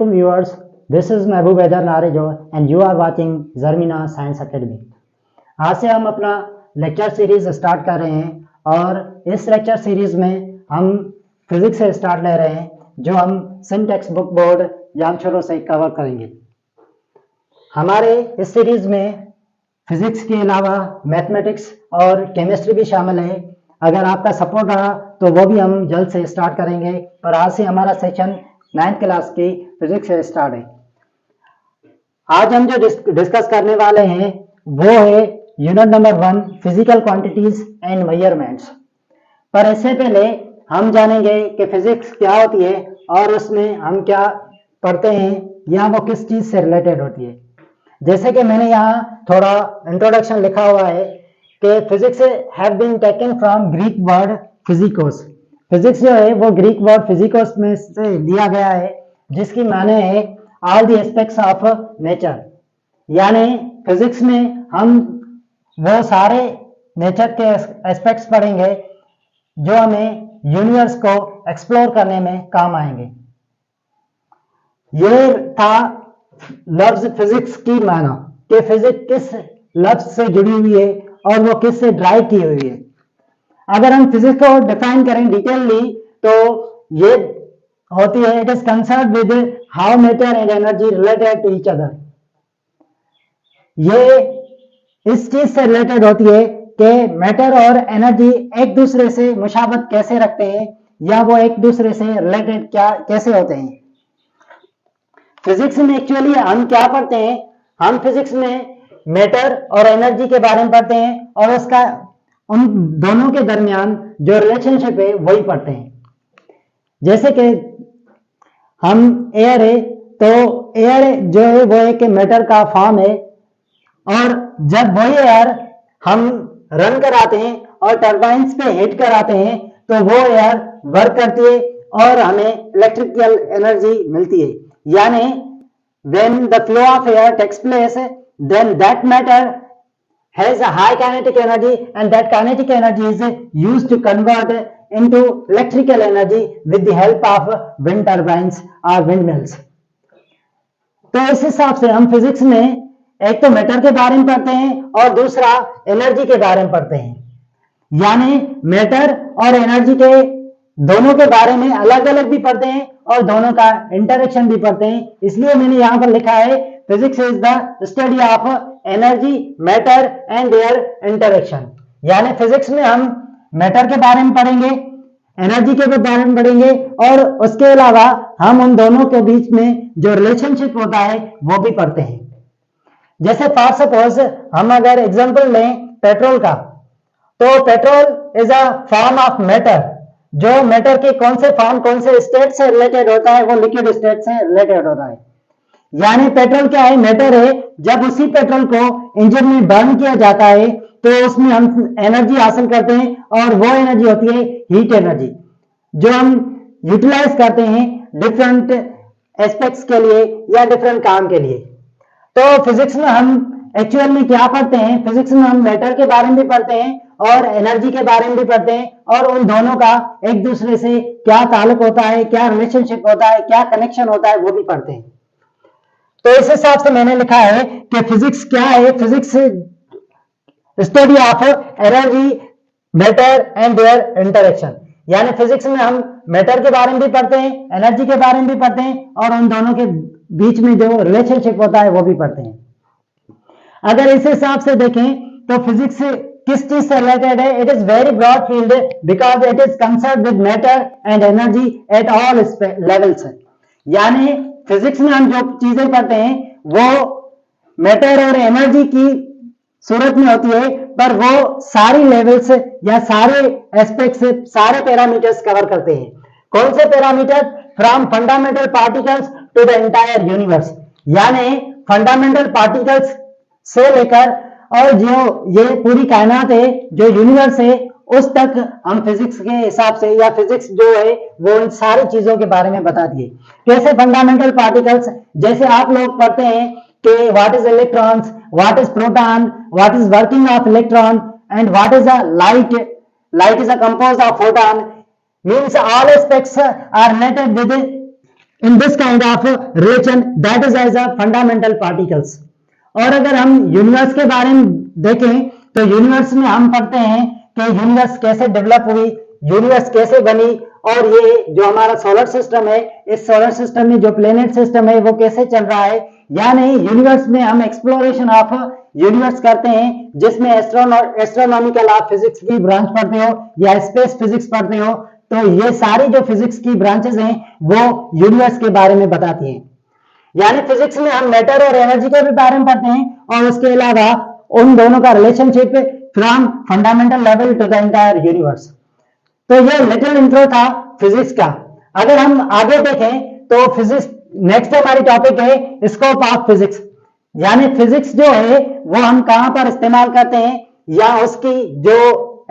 Viewers, this is Mehboob Haidar Narejo and you are watching Zarmina Science Academy। आज से हम अपना lecture series start कर रहे हैं और इस लेक्चर सीरीज में हम फिजिक्स से स्टार्ट ले रहे हैं जो हम सिम टेक्स्ट बुक बोर्ड जाम शुरू से कवर करेंगे। हमारे इस सीरीज में फिजिक्स के अलावा मैथमेटिक्स और केमिस्ट्री भी शामिल है। अगर आपका सपोर्ट रहा तो वो भी हम जल्द से स्टार्ट करेंगे। और आज से हमारा सेशन 9th क्लास की फिजिक्स से स्टार्ट है। आज हम जो डिस्कस करने वाले हैं वो है unit number 1 physical quantities and measurements. पर इससे पहले हम जानेंगे कि फिजिक्स क्या होती है और उसमें हम क्या पढ़ते हैं या वो किस चीज से रिलेटेड होती है। जैसे कि मैंने यहाँ थोड़ा इंट्रोडक्शन लिखा हुआ है कि physics have been taken from Greek word physikos. Physics जो है वो ग्रीक वर्ड फिजिकोस में से लिया गया है जिसकी माने है all the aspects of nature. यानी फिजिक्स में हम वो सारे नेचर के एस्पेक्ट्स पढ़ेंगे जो हमें यूनिवर्स को एक्सप्लोर करने में काम आएंगे। ये था लफ्ज फिजिक्स की माना कि फिजिक्स किस लफ्ज से जुड़ी हुई है और वो किस से ड्राइव की हुई है। अगर हम फिजिक्स को डिफाइन करें डिटेलली तो ये होती है it is concern with how matter and energy related to each other. ये इस चीज से रिलेटेड होती है कि मैटर और एनर्जी एक दूसरे से मुशाबत कैसे रखते हैं या वो एक दूसरे से रिलेटेड क्या कैसे होते हैं। फिजिक्स में एक्चुअली हम क्या पढ़ते हैं, हम फिजिक्स में मैटर और एनर्जी के बारे में पढ़ते हैं और उसका उन दोनों के दरमियान जो रिलेशनशिप है वही पढ़ते हैं। जैसे कि हम एयर है तो एयर जो है वो एक मैटर का फॉर्म है और जब वही एयर हम रन कराते हैं और टर्बाइंस पे हिट कराते हैं तो वो एयर वर्क करती है और हमें इलेक्ट्रिकल एनर्जी मिलती है। यानी when the flow of air takes place then that matter has a high kinetic energy and that kinetic energy is used to convert into electrical energy with the help of wind turbines or windmills। तो इस हिसाब से हम physics में एक तो matter के बारे में पढ़ते हैं और दूसरा एनर्जी के बारे में पढ़ते हैं। यानी मैटर और एनर्जी के दोनों के बारे में अलग अलग भी पढ़ते हैं और दोनों का इंटरेक्शन भी पढ़ते हैं। इसलिए मैंने यहां पर लिखा है physics is the study of energy matter and there interaction. यानी फिजिक्स में हम मैटर के बारे में पढ़ेंगे, एनर्जी के बारे में पढ़ेंगे और उसके अलावा हम उन दोनों के बीच में जो रिलेशनशिप होता है वो भी पढ़ते हैं। जैसे फॉर सपोज हम अगर एग्जांपल लें पेट्रोल का, तो petrol is a form of matter. जो मैटर के कौन से फॉर्म कौन से स्टेट से रिलेटेड होता है वो लिक्विड स्टेट से रिलेटेड होता है। यानी पेट्रोल क्या है, मैटर है। जब उसी पेट्रोल को इंजन में बर्न किया जाता है तो उसमें हम एनर्जी हासिल करते हैं और वो एनर्जी होती है हीट एनर्जी जो हम यूटिलाइज करते हैं डिफरेंट एस्पेक्ट्स के लिए या डिफरेंट काम के लिए। तो फिजिक्स में हम एक्चुअल में क्या पढ़ते हैं, फिजिक्स में हम मैटर के बारे में भी पढ़ते हैं और एनर्जी के बारे में भी पढ़ते हैं और उन दोनों का एक दूसरे से क्या ताल्लुक होता है, क्या रिलेशनशिप होता है, क्या कनेक्शन होता है वो भी पढ़ते हैं। तो इस हिसाब से मैंने लिखा है कि फिजिक्स क्या है, physics study of energy matter and there interaction. यानी फिजिक्स में हम मैटर के बारे में भी पढ़ते हैं, एनर्जी के बारे में भी पढ़ते हैं और उन दोनों के बीच में जो रिलेशनशिप होता है वो भी पढ़ते हैं। अगर इस हिसाब से देखें तो फिजिक्स किस चीज से रिलेटेड है, it is very broad field because it is concern with matter and energy at all levels. यानी फिजिक्स में हम जो चीजें पढ़ते हैं वो मैटर और एनर्जी की सूरत में होती है पर वो सारी लेवल्स या सारे एस्पेक्ट्स सारे पैरामीटर्स कवर करते हैं। कौन से parameter, from fundamental particles to the entire universe. यानी फंडामेंटल पार्टिकल्स से लेकर और जो ये पूरी कायनात है जो यूनिवर्स है उस तक हम फिजिक्स के हिसाब से या फिजिक्स जो है वो इन सारी चीजों के बारे में बता दिए। कैसे फंडामेंटल पार्टिकल्स, जैसे आप लोग पढ़ते हैं कि what is electrons, what is proton, what is working of electron and what is a light. Light is a compose of photon, means all aspects are related with in this kind of relation that is as a fundamental particles. और अगर हम universe के बारे में देखें तो universe में हम पढ़ते हैं कि यूनिवर्स कैसे डेवलप हुई, यूनिवर्स कैसे बनी, और ये जो हमारा सोलर सिस्टम है, इस सोलर सिस्टम में जो प्लेनेट सिस्टम है वो कैसे चल रहा है या नहीं। यूनिवर्स में हम एक्सप्लोरेशन ऑफ यूनिवर्स करते हैं, जिसमें एस्ट्रोनॉमिकल आप फिजिक्स की ब्रांच पढ़ते हो या स्पेस फिजिक्स पढ़ते हो, तो ये सारी जो फिजिक्स की ब्रांचेस हैं वो यूनिवर्स के बारे में बताती हैं। यानी फिजिक्स में हम मैटर और एनर्जी के भी बारे में पढ़ते हैं और उसके अलावा उन दोनों का relationship from fundamental level to the entire universe. तो ये लिटिल इंट्रो था फिजिक्स का। अगर हम आगे देखें तो फिजिक्स नेक्स्ट हमारी टॉपिक है स्कोप ऑफ फिजिक्स, यानी फिजिक्स जो है वो हम कहां पर इस्तेमाल करते हैं या उसकी जो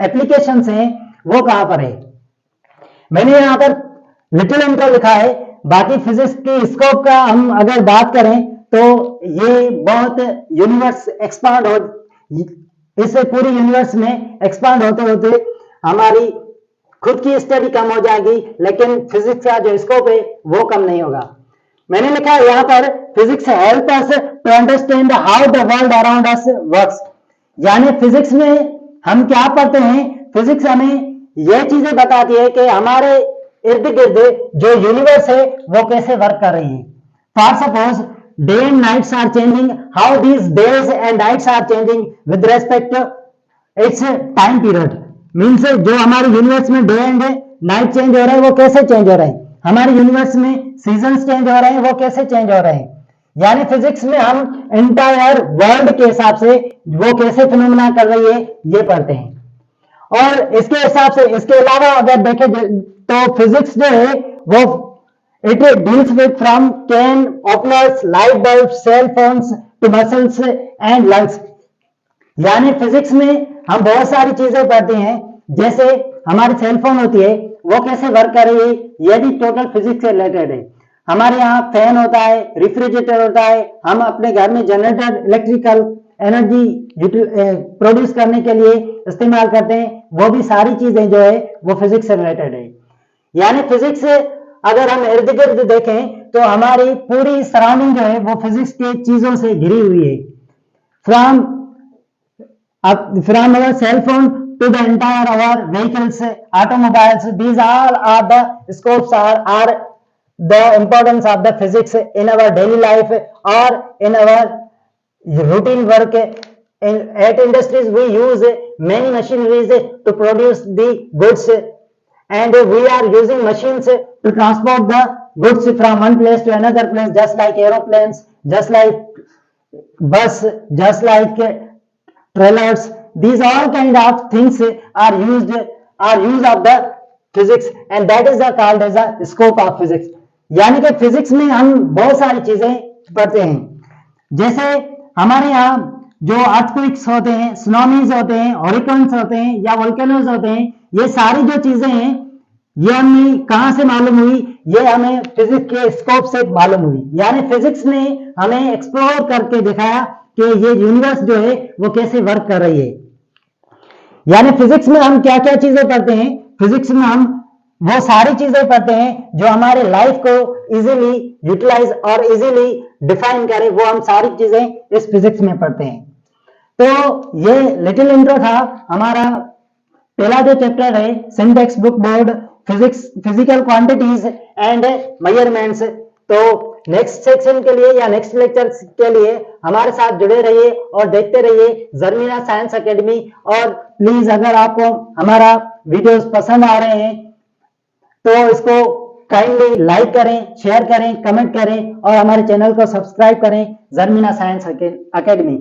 एप्लीकेशंस हैं वो कहां पर है। मैंने यहां पर लिटिल इंट्रो लिखा है, बाकी फिजिक्स की स्कोप का हम अगर बात करें तो ये बहुत यूनिवर्स एक्सपांड हो, इससे पूरी यूनिवर्स में एक्सपांड होते होते हमारी खुद की स्टडी कम हो जाएगी, लेकिन फिजिक्स का जो स्कोप है वो कम नहीं होगा। मैंने लिखा है यहाँ पर physics help us to understand how the world around us works, यानी फिजिक्स में हम क्या पढ़ते हैं, फिजिक्स हमें यह चीजें बताती है कि हमारे इर्द गिर्द जो यूनिवर्स है वो कैसे वर्क कर रही है। For suppose day and nights are changing, how these days and nights are changing with respect its time period. Means जो हमारे यूनिवर्स में डे एंड नाइट चेंज हो रहे हैं वो कैसे चेंज हो रहे हैं, हमारे यूनिवर्स में सीजन्स चेंज हो रहे हैं वो कैसे चेंज हो रहे हैं। यानी फिजिक्स में हम इंटायर वर्ल्ड के हिसाब से वो कैसे फिनोमेना कर रही है ये पढ़ते हैं। और इसके हिसाब से इसके अलावा अगर देखें तो फिजिक्स जो है वो it deals with from can openers, light bulb, cell phones to muscles and lungs. यानी फिजिक्स में हम बहुत सारी चीजें पढ़ते हैं, जैसे हमारी सेल फोन होती है वो कैसे वर्क कर रही है, ये भी टोटल फिजिक्स से रिलेटेड है। हमारे यहाँ फैन होता है, रेफ्रिजरेटर होता है, हम अपने घर में जनरेटर इलेक्ट्रिकल एनर्जी प्रोड्यूस करने के लिए इस्तेमाल करते हैं, वो भी सारी चीजें जो है वो फिजिक्स से रिलेटेड है। यानी फिजिक्स अगर हम इर्द गिर्द देखें तो हमारी पूरी सराउंडिंग जो है वो फिजिक्स के चीजों से घिरी हुई है। From our cell phone to the entire our vehicles, automobiles, these all are the scopes are the importance of the physics in our daily life or in our routine work. At industries we use many machineries to produce the goods, and we are using machines to transport the goods from one place to another place, just like aeroplanes, just like bus, just like trailers. These all kind of things are used of the physics, and that is the called as a scope of physics. यानी कि physics में हम बहुत सारी चीजें पढ़ते हैं, जैसे हमारे यहाँ जो अर्थक्वेक्स होते हैं, सुनामीज होते हैं, हरिकेन्स होते हैं या वोल्केनोज होते हैं, ये सारी जो चीजें हैं ये हमें कहां से मालूम हुई, ये हमें फिजिक्स के स्कोप से मालूम हुई। यानी फिजिक्स ने हमें एक्सप्लोर करके दिखाया कि ये यूनिवर्स जो है वो कैसे वर्क कर रही है। यानी फिजिक्स में हम क्या क्या चीजें पढ़ते हैं, फिजिक्स में हम वो सारी चीजें पढ़ते हैं जो हमारे लाइफ को इजीली यूटिलाइज और इजीली डिफाइन करे, वो हम सारी चीजें इस फिजिक्स में पढ़ते हैं। तो ये लिटिल इंट्रो था हमारा पहला जो चैप्टर है, syntax book board physics, physical quantities and measurements. तो नेक्स्ट सेक्शन के लिए या नेक्स्ट लेक्चर के लिए हमारे साथ जुड़े रहिए और देखते रहिए जर्मीना साइंस एकेडमी। और प्लीज अगर आपको हमारा वीडियोस पसंद आ रहे हैं तो इसको काइंडली लाइक करें, शेयर करें, कमेंट करें और हमारे चैनल को सब्सक्राइब करें, Jarmina science academy.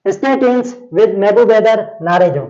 Stay tuned with Mehboob Haider नारेजो।